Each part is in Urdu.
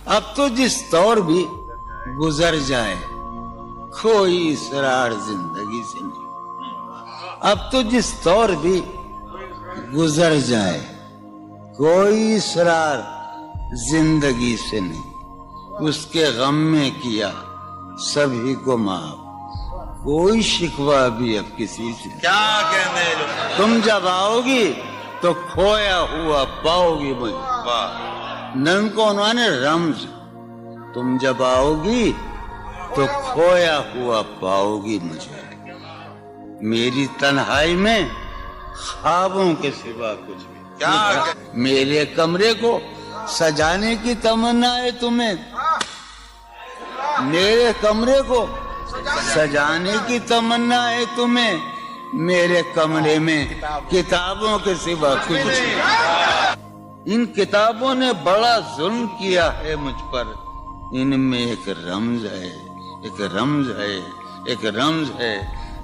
اب تو جس طور بھی گزر جائے کوئی اسرار زندگی سے نہیں. اب تو جس طور بھی گزر جائے کوئی اسرار زندگی سے نہیں. اس کے غم میں کیا سبھی کو معاف, کوئی شکوہ بھی اب کسی سے. کیا کہنے تم جب آؤ گی تو کھویا ہوا پاؤ گی مجھے. نن کو انہوں نے رمز, تم جب آؤ گی تو کھویا ہوا پاؤ گی مجھے. میری تنہائی میں خوابوں کے سوا کچھ بھی. کیا میرے کمرے کو سجانے کی تمنا ہے تمہیں, میرے کمرے کو سجانے کی تمنا ہے تمہیں. میرے کمرے میں کتابوں کے سوا کچھ نہیں. ان کتابوں نے بڑا ظلم کیا ہے مجھ پر. ان میں ایک رمز ہے, ایک رمز ہے, ایک رمز ہے.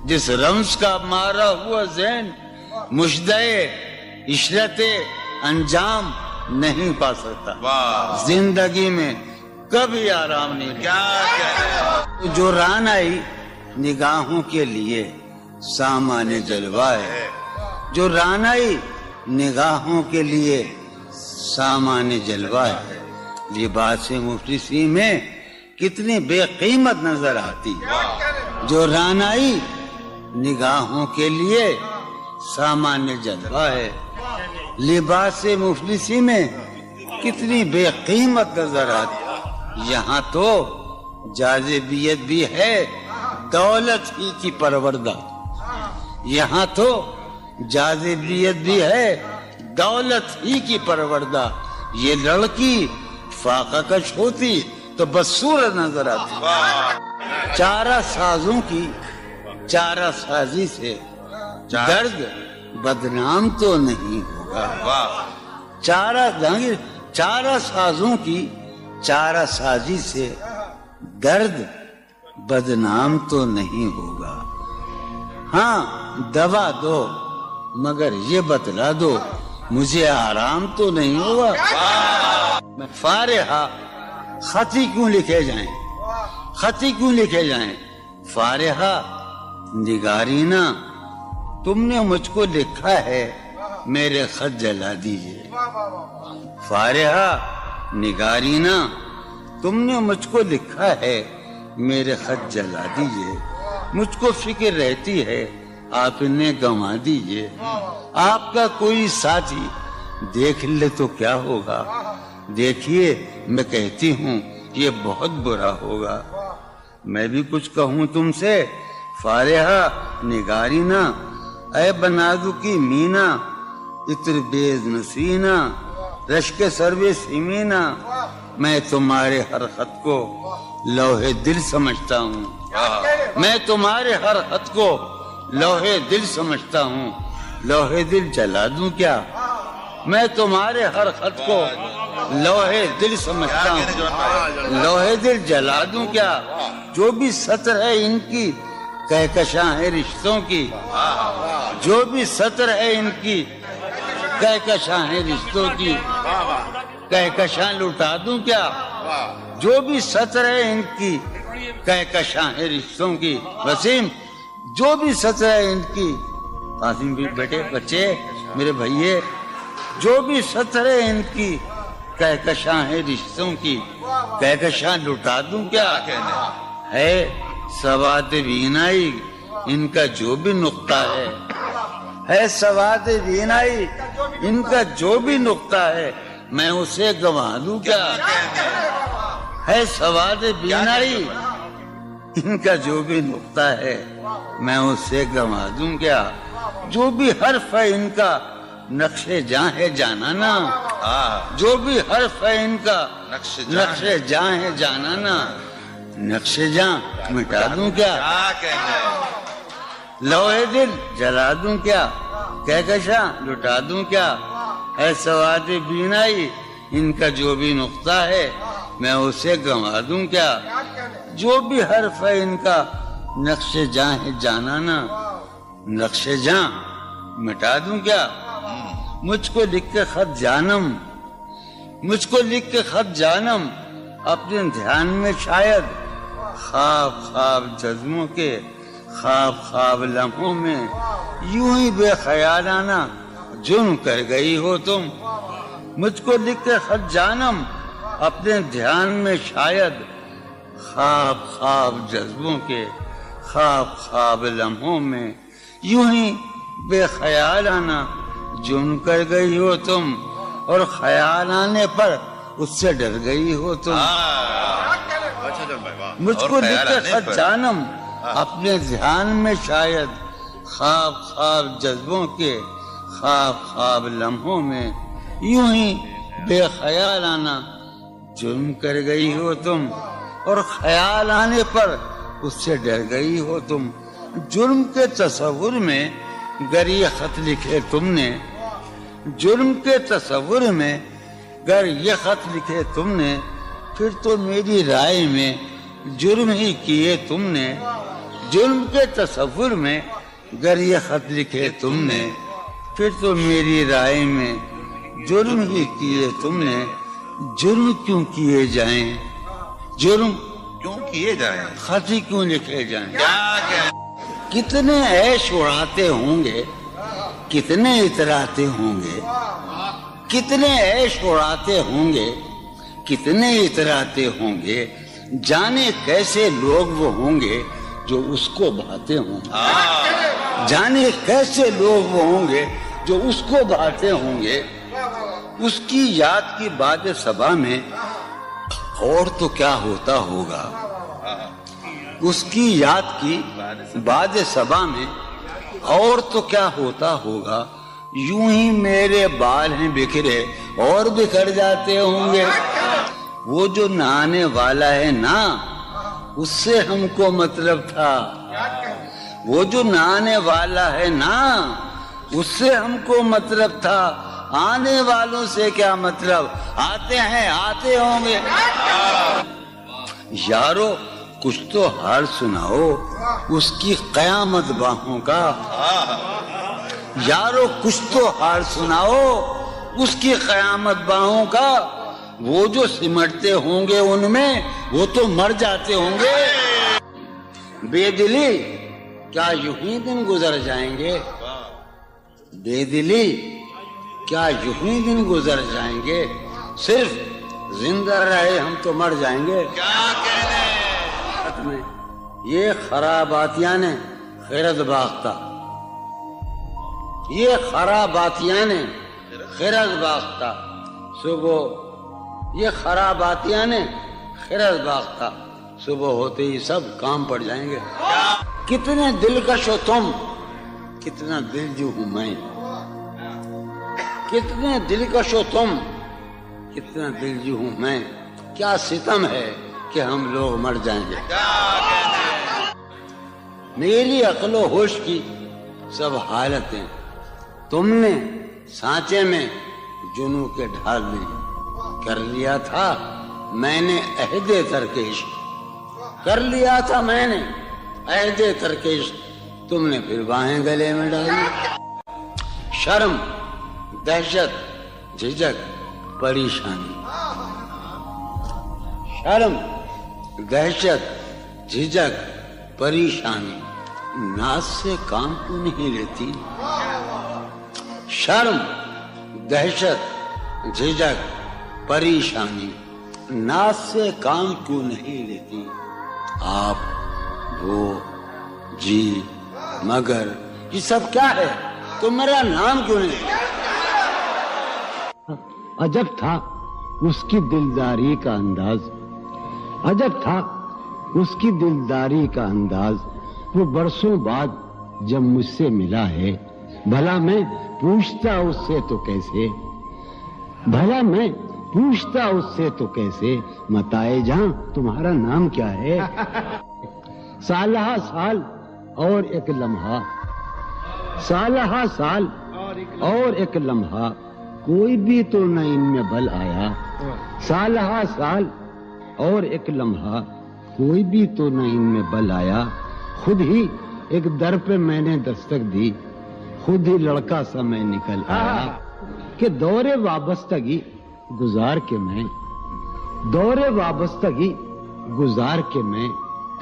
جس رمز کا مارا ہوا ذہن مشدے عشرت انجام نہیں پا سکتا. زندگی میں کبھی آرام نہیں. کیا جو ران آئی نگاہوں کے لیے سامان جلوہ ہے. جو ران آئی نگاہوں کے لیے سامان جلوہ ہے. لباس مفلسی میں کتنی بے قیمت نظر آتی. جو ران آئی نگاہوں کے لیے سامان جلوہ ہے. لباس مفلسی میں کتنی بے قیمت نظر آتی. یہاں تو جاذبیت بھی ہے دولت ہی کی پروردہ. یہاں تو جاذبیت بھی ہے دولت ہی کی پروردہ. یہ لڑکی فاقہ کش ہوتی تو بدصورت نظر آتی. چارہ سازوں کی چارہ سازی سے درد بدنام تو نہیں ہوگا. چارہ سازوں کی چارہ سازی سے درد بدنام تو نہیں ہوگا. ہاں دوا دو مگر یہ بتلا دو مجھے آرام تو نہیں ہوگا. میں فارحہ خطی کیوں لکھے جائیں, خطی کیوں لکھے جائیں. فارحہ نگارینا تم نے مجھ کو لکھا ہے میرے خط جلا دیجئے. فارحہ نگارینا تم نے مجھ کو لکھا ہے میرے خط جلا دیجئے. مجھ کو فکر رہتی ہے آپ نے گنوا دیجئے. آپ کا کوئی ساتھی دیکھ لے تو کیا ہوگا. دیکھیے میں کہتی ہوں یہ بہت برا ہوگا. میں بھی کچھ کہوں تم سے. فارحہ نگارینا اے بنادو کی مینا اتر بیز نسینا رشک سروے سیمینا. میں تمہارے ہر خط کو لوہے دل سمجھتا ہوں. میں تمہارے ہر خط کو لوہے دل سمجھتا ہوں. لوہے دل جلا دوں کیا. میں تمہارے ہر خط کو لوہے دل سمجھتا ہوں. لوہے دل جلا دوں کیا. جو بھی سطر ہے ان کی کہکشاں ہے رشتوں کی. جو بھی سطر ہے ان کی کہکشاں ہے رشتوں کی. کہکشاں لٹا دوں کیا. جو بھی سطر ہے ان کی کہکشاں ہے رشتوں کی. وسیم جو بھی سطر ہے ان کی. قاسم بھی بیٹے بچے میرے بھائیے جو بھی سطر ہے ان کی کہکشاں ہے رشتوں کی. کہکشاں لٹا دوں کیا. ہے سواد بینائی ان کا جو بھی نقطہ ہے سواد بینائی ان کا جو بھی نقطہ ہے میں اسے گنوا دوں کیا. ہے سواد بینائی ان کا جو بھی نقطہ ہے میں اسے گنوا دوں کیا. جو بھی حرف ہے ان کا نقش جاں ہے جانانا. جو بھی حرف ہے ان کا نقش جاں ہے جانانا. نقش جاں مٹا دوں کیا. لوہے دل جلا دوں کیا. کہکشاں لٹا دوں کیا. ہے سواد بینائی ان کا جو بھی نقطہ ہے میں اسے گنوا دوں کیا. جو بھی حرف ہے ان کا نقش جاں ہے جانانا. نقش جاں مٹا دوں کیا. مجھ کو لکھ کے خط جانم مجھ کو لکھ کے خط جانم اپنے دھیان میں شاید خواب خواب جذبوں کے خواب خواب لمحوں میں یوں ہی بے خیالانہ جرم کر گئی ہو تم. مجھ کو لکھ کے خط جانم اپنے دھیان میں شاید خواب خواب جذبوں کے خواب خواب لمحوں میں یوں ہی بے خیالانہ جرم کر گئی ہو تم, اور خیال آنے پر اس سے ڈر گئی ہو تم. مجھ کو لکھ کے خط جانم اپنے دھیان میں شاید خواب خواب جذبوں کے خواب خواب لمحوں میں یوں ہی بے خیالانہ جرم کر گئی ہو تم, اور خیال آنے پر اس سے ڈر گئی ہو تم. جرم کے تصور میں گر یہ خط لکھے تم نے, جرم کے تصور میں گر یہ خط لکھے تم نے, پھر تو میری رائے میں جرم ہی کیے تم نے. جرم کے تصور میں گر یہ خط لکھے تم نے, پھر تو میری رائے میں جرم ہی کیے تم نے. جرم کیوں کیے جائیں, جرم کیوں کیے جائیں, خط ہی کیوں لکھے جائیں. کتنے عیش اڑاتے ہوں گے, کتنے اتراتے ہوں گے, کتنے عیش اڑاتے ہوں گے, کتنے اتراتے ہوں گے, جانے کیسے لوگ وہ ہوں گے جو اس کو بھاتے ہوں گے. جانے کیسے لوگ وہ ہوں گے جو اس کو بھاتے ہوں گے. اس کی یاد کی باد صبا میں اور تو کیا ہوتا ہوگا, اس کی یاد کی باد صبا میں اور تو کیا ہوتا ہوگا. یوں ہی میرے بال ہیں بکھرے اور بکھر جاتے ہوں گے. وہ جو نہانے والا ہے نا, اس سے ہم کو مطلب تھا. وہ جو نہانے والا ہے نا, اس سے ہم کو مطلب تھا. آنے والوں سے کیا مطلب, آتے ہیں آتے ہوں گے. یارو کچھ تو حال سناؤ اس کی قیامت باہوں کا. یارو کچھ تو حال سناؤ اس کی قیامت باہوں کا. وہ جو سمٹتے ہوں گے ان میں وہ تو مر جاتے ہوں گے. بے دلی کیا یوں ہی دن گزر جائیں گے, بے دلی کیا یوں ہی دن گزر جائیں گے. صرف زندہ رہے ہم تو مر جائیں گے. میں یہ خراباتیاں نے خیرت باختہ, یہ خراباتیاں نے خیرت باختہ. صبح یہ خراباتیاں نے خیرت باختہ, صبح ہوتے ہی سب کام پڑ جائیں گے. کتنے دلکش ہو تم, کتنا دل جو ہوں میں. کتنے دلکش ہو تم, کتنا دل جو ہوں میں. کیا ستم ہے کہ ہم لوگ مر جائیں گے. میری عقل و ہوش کی سب حالتیں تم نے سانچے میں جنوں کے ڈھال میں کر لیا تھا. میں نے عہد ترکش کر لیا تھا, میں نے عہد ترکش, تم نے پھر باہیں گلے میں ڈالی. شرم دہشت جھجک پریشانی, شرم دہشت جھجک پریشانی, ناز سے کام کیوں نہیں لیتی. شرم دہشت جھجک پریشانی, ناز سے کام کیوں نہیں لیتی. آپ وہ جی مگر یہ سب کیا ہے, تو میرا نام کیوں نہیں. عجب تھا اس کی دلداری کا انداز, عجب تھا اس کی دلداری کا انداز. وہ برسوں بعد جب مجھ سے ملا ہے, بھلا میں پوچھتا اس سے تو کیسے, بھلا میں پوچھتا اس سے تو کیسے, متائے جہاں تمہارا نام کیا ہے. سالہ سال اور ایک لمحہ, سالہ سال اور ایک لمحہ, کوئی بھی تو نہ ان میں بل آیا. سالہ سال اور ایک لمحہ, کوئی بھی تو نہ ان میں بل آیا. خود ہی ایک در پہ میں نے دستک دی, خود ہی لڑکا سا میں نکل آیا. کہ دور وابستگی گزار کے میں دور وابستگی گزار کے میں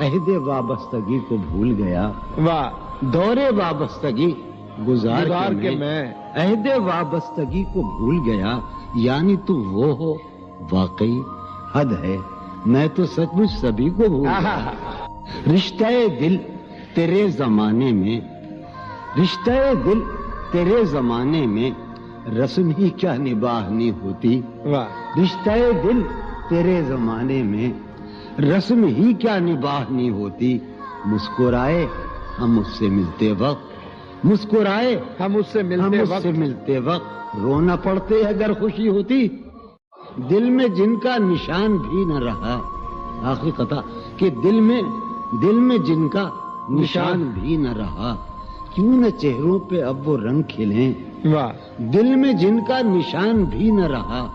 عہد وابستگی کو بھول گیا. واہ. دور وابستگی گزار کے میں عہد وابستگی کو بھول گیا. یعنی تو وہ ہو واقعی حد ہے، میں تو سچ مچ سبھی کو بھول گیا. رشتہ دل تیرے زمانے میں، رشتہ دل تیرے زمانے میں رسم ہی کیا نباہنی ہوتی. واہ. رشتہ دل تیرے زمانے میں رسم ہی کیا نباہنی ہوتی. مسکرائے ہم اس سے ملتے وقت، مسکرائے ہم اس سے ملتے وقت رونا پڑتے اگر خوشی ہوتی. دل میں جن کا نشان بھی نہ رہا، آخری قطع کہ دل میں جن کا نشان بھی نہ رہا، کیوں نہ چہروں پہ اب وہ رنگ کھلیں. واہ. دل میں جن کا نشان بھی نہ رہا،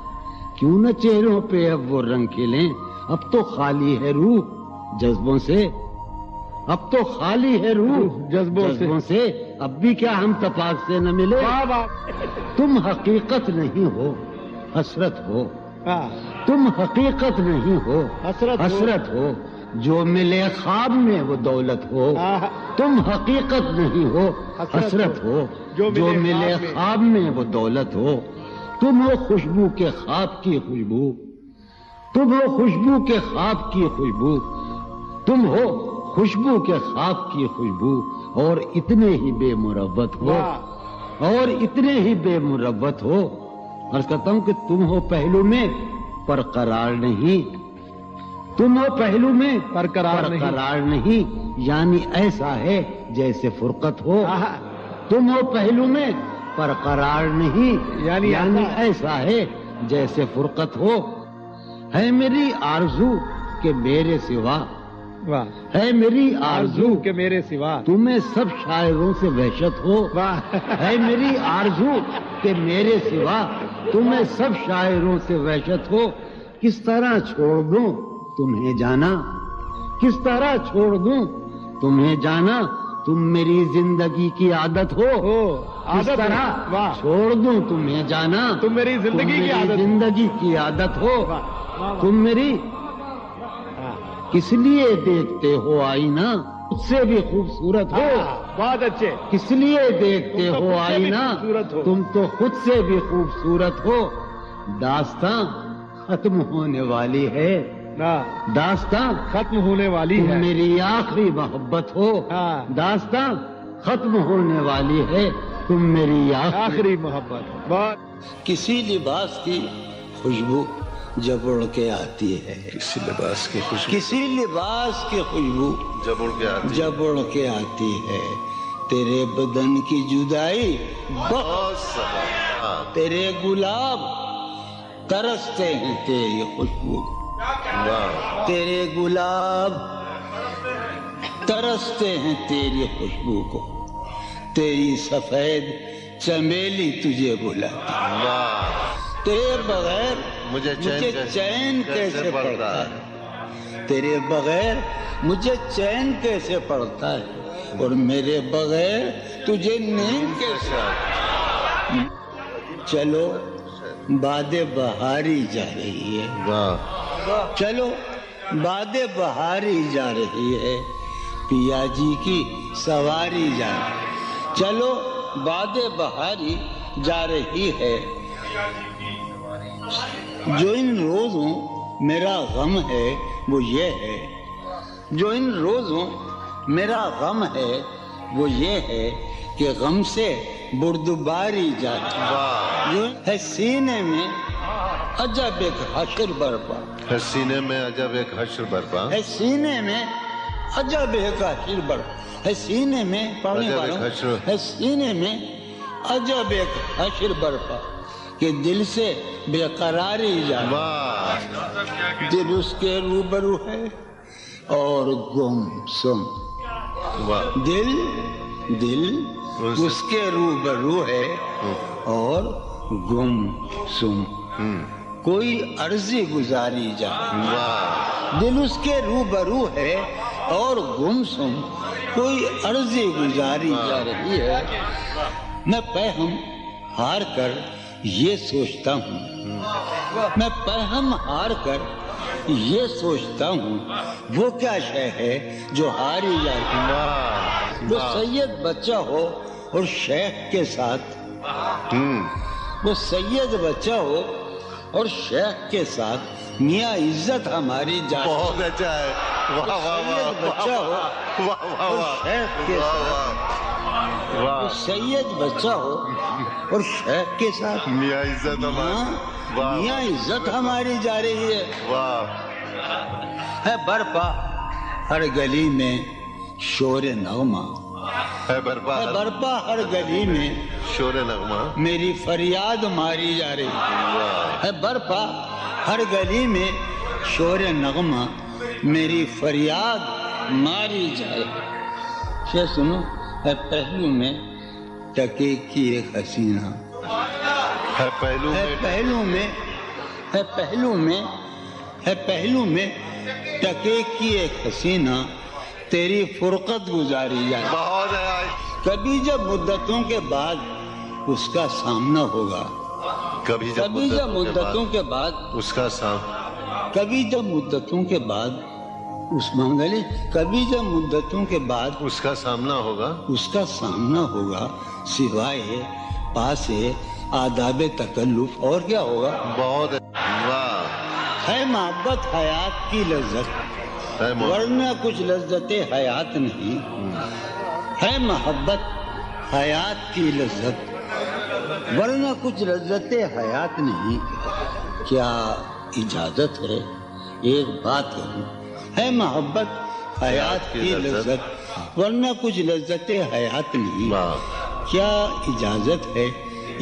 کیوں نہ چہروں پہ اب وہ رنگ کھلیں. اب تو خالی ہے روح جذبوں سے، اب تو خالی ہے روح جذبوں سے، اب بھی کیا ہم تپاک سے نہ ملے. تم حقیقت نہیں ہو حسرت ہو، تم حقیقت نہیں ہو حسرت ہو، جو ملے خواب میں وہ دولت ہو. تم حقیقت نہیں ہو حسرت ہو، جو ملے خواب میں وہ دولت ہو. تم ہو خوشبو کے خواب کی خوشبو، تم ہو خوشبو کے خواب کی خوشبو، تم ہو خوشبو کے خواب کی خوشبو، اور اتنے ہی بے مروت ہو، اور اتنے ہی بے مروت ہو. عرض کرتا ہوں کہ تم ہو پہلو میں پر قرار نہیں، تم ہو پہلو میں پر قرار نہیں، یعنی ایسا ہے جیسے فرقت ہو. تم ہو پہلو میں پر قرار نہیں، یعنی ایسا ہے جیسے فرقت ہو. ہے میری آرزو کہ میرے سوا، ہے میری آرزو کہ میرے سوا تمہیں سب شاعروں سے وحشت ہو. ہے میری آرزو کہ میرے سوا تمہیں سب شاعروں سے وحشت ہو. کس طرح چھوڑ دوں تمہیں جانا، کس طرح چھوڑ دوں تمہیں جانا، تم میری زندگی کی عادت ہو. کس طرح چھوڑ دوں تمہیں جانا، تم میری زندگی کی عادت ہو. تم میری کس لیے دیکھتے ہو آئینہ خود سے بھی خوبصورت ہو. بہت اچھے. کس لیے دیکھتے ہو آئینہ تم تو خود سے بھی خوبصورت ہو. داستاں ختم ہونے والی ہے، داستاں ختم ہونے والی ہے، میری آخری محبت ہو. داستاں ختم ہونے والی ہے، تم میری آخری محبت. بہت. کسی لباس کی خوشبو جب اڑ کے آتی ہے، کسی لباس کی خوشبو، کسی لباس کی خوشبو جب اڑ کے آتی ہے، تیرے بدن کی جدائی بہت تیرے گلاب ترستے ہیں تیری خوشبو، تیرے گلاب ترستے ہیں تیری خوشبو کو. تیری سفید چمیلی تجھے بلاتی، تیرے بغیر مجھے چین کیسے پڑتا ہے، تیرے بغیر مجھے چین کیسے پڑتا ہے، اور میرے بغیر تجھے نیند کیسے آتی ہے. چلو باد بہاری جا رہی ہے، چلو باد بہاری جا رہی ہے، پیا جی کی سواری جا رہی ہے. چلو باد بہاری جا رہی ہے. جو ان روزوں میرا غم ہے وہ یہ ہے، جو ان روزوں میرا غم ہے وہ یہ ہے کہ غم سے بردباری جاتی جو ہے سینے میں عجب ایک حشر برپا، ہے سینے میں عجب ایک حشر برپا، ہے سینے میں عجب ایک حشر برپا، ہے سینے میں پڑھنے والوں ہے سینے میں عجب ایک حشر برپا کہ دل سے بے قراری جاتی، دل اس کے روبرو ہے اور گم سم، دل اس کے روبرو ہے اور گم سم، کوئی عرضی گزاری جائے. دل اس کے روبرو ہے اور گم سم، کوئی عرضی گزاری جا رہی ہے. میں پہم ہار کر یہ سوچتا ہوں، میں پہم ہار کر یہ سوچتا ہوں وہ کیا شے ہے جو ہاری جاتی ہے۔ واہ وہ سید بچہ ہو اور شیخ کے ساتھ، وہ سید بچہ ہو اور شیخ کے ساتھ میاں عزت ہماری جاتی ہے۔ بہت اچھا ہے، واہ واہ واہ سید بچہ ہو واہ واہ اور واہ شیخ کے ساتھ، وہ واہ سید بچہ ہو اور شیخ کے ساتھ میاں عزت ہماری، واہ میاں عزت ہماری جا رہی ہے۔ واہ ہے برپا ہر گلی میں شور نغمہ، ہے برپا ہے برپا ہر گلی میں شور نغمہ، میری فریاد ماری جا رہی واہ ہے۔ برپا ہر گلی میں شور نغمہ میری فریاد ماری جائے۔ یہ سنو، ہے پہلو میں ٹکے کی ایک حسینہ، ہے پہلو ہے میں پہلو میں، ہے پہلو میں، ہے پہلو میں ٹکے کی ایک حسینہ تیری فرقت گزاری جائے۔ بہت ہے، کبھی جب مدتوں کے بعد اس کا سامنا ہوگا، کبھی جب کبھی جب مدتوں کے بعد، اس کا سام کبھی جب مدتوں کے بعد اس منگلی، کبھی جب مدتوں کے بعد اس کا سامنا ہوگا، اس کا سامنا ہوگا، سوائے پاس آداب تکلف اور کیا ہوگا؟ بہت واہ ہے محبت حیات کی لذت، ہے ورنہ کچھ لذت حیات نہیں۔ ہے محبت حیات کی لذت، ورنہ کچھ لذت حیات نہیں۔ کیا اجازت ہے ایک بات کہوں؟ ہے محبت حیات کی لذت، ورنہ کچھ لذت حیات نہیں۔ واہ کیا اجازت ہے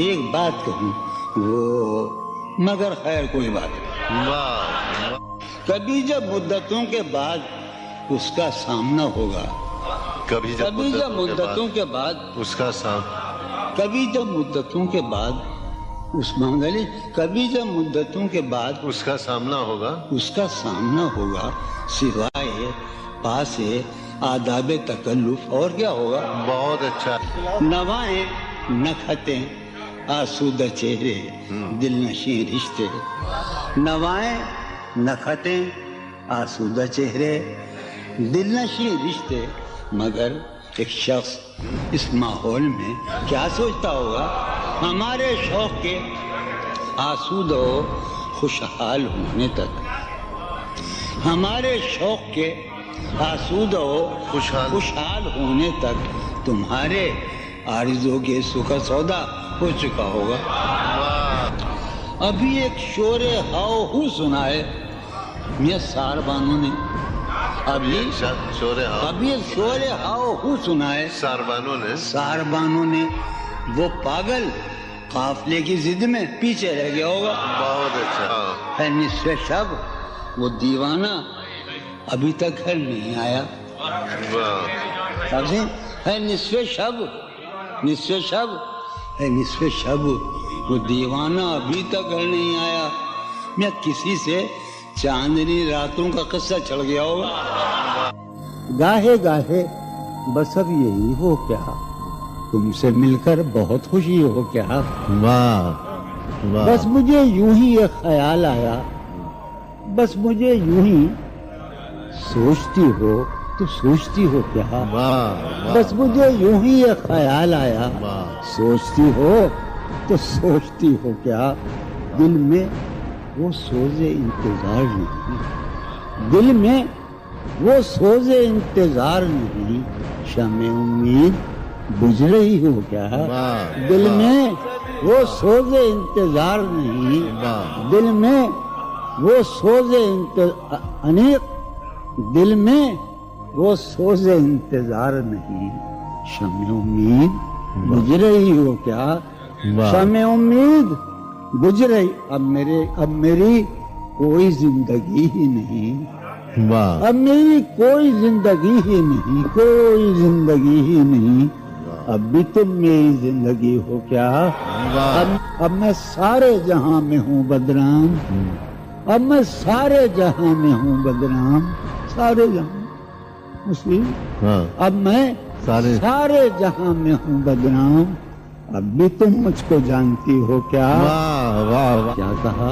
ایک بات کہوں؟ وہ مگر خیر کوئی بات نہیں۔ واہ کبھی جب مدتوں کے بعد اس کا سامنا ہوگا، کبھی کبھی جب مدتوں کے بعد، اس کا سام کبھی جب مدتوں کے بعد اس منگلی، کبھی جب مدتوں کے بعد اس کا سامنا ہوگا، اس کا سامنا ہوگا، سوائے پاس آداب تکلف اور کیا ہوگا؟ بہت اچھا، نوائیں نکھتیں آسودہ چہرے دل نشیں رشتے، نوائیں نکھتیں آسودہ چہرے دل نشیں رشتے۔ مگر ایک شخص اس ماحول میں کیا سوچتا ہوگا؟ ہمارے شوق کے آسودہ و خوشحال ہونے تک، ہمارے شوق کے آسودہ و خوشحال ہونے تک تمہارے آرزو کے سکھ سودا ہو چکا ہوگا۔ ابھی ایک شور ہاؤ ہو سنا ہے میاں ساربانوں نے، ابھی شور ابھی ایک شور ہاؤ ہو سنا ہے ساربانوں نے۔ وہ پاگل قافلے کی ضد میں پیچھے رہ گیا ہوگا۔ بہت اچھا، ہے نصف شب وہ دیوانہ ابھی تک گھر نہیں آیا۔ واہ ہے نصف شب، نصف شب، ہے نصف شب وہ دیوانہ ابھی تک گھر نہیں آیا۔ میں کسی سے چاندنی راتوں کا قصہ چل گیا ہوگا۔ گاہے گاہے بس اب یہی ہو کیا، تم سے مل کر بہت خوشی ہو کیا۔ واہ بس مجھے یوں ہی ایک خیال آیا، بس مجھے یوں ہی سوچتی ہو تو سوچتی ہو کیا۔ بس مجھے یوں ہی ایک خیال آیا، سوچتی ہو تو سوچتی ہو کیا۔ دل میں وہ سوز انتظار نہیں، دل میں وہ سوز انتظار نہیں، شمع امید بجھ رہی ہو کیا۔ دل میں وہ سوز انتظار نہیں، دل میں وہ سوز دل میں وہ سوز انتظار نہیں، شمع امید بجھ رہی ہو کیا۔ شمع امید بجھ رہی، اب میری کوئی زندگی ہی نہیں، اب میری کوئی زندگی ہی نہیں، کوئی زندگی ہی نہیں، اب بھی تم میری زندگی ہو کیا۔ اب میں سارے جہاں میں ہوں بدنام، اب میں سارے جہاں میں ہوں بدنام، سارے جہاں مسلم، اب میں سارے جہاں میں ہوں بدنام، اب بھی تم مجھ کو جانتی ہو کیا۔ کیا کہا؟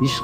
عشق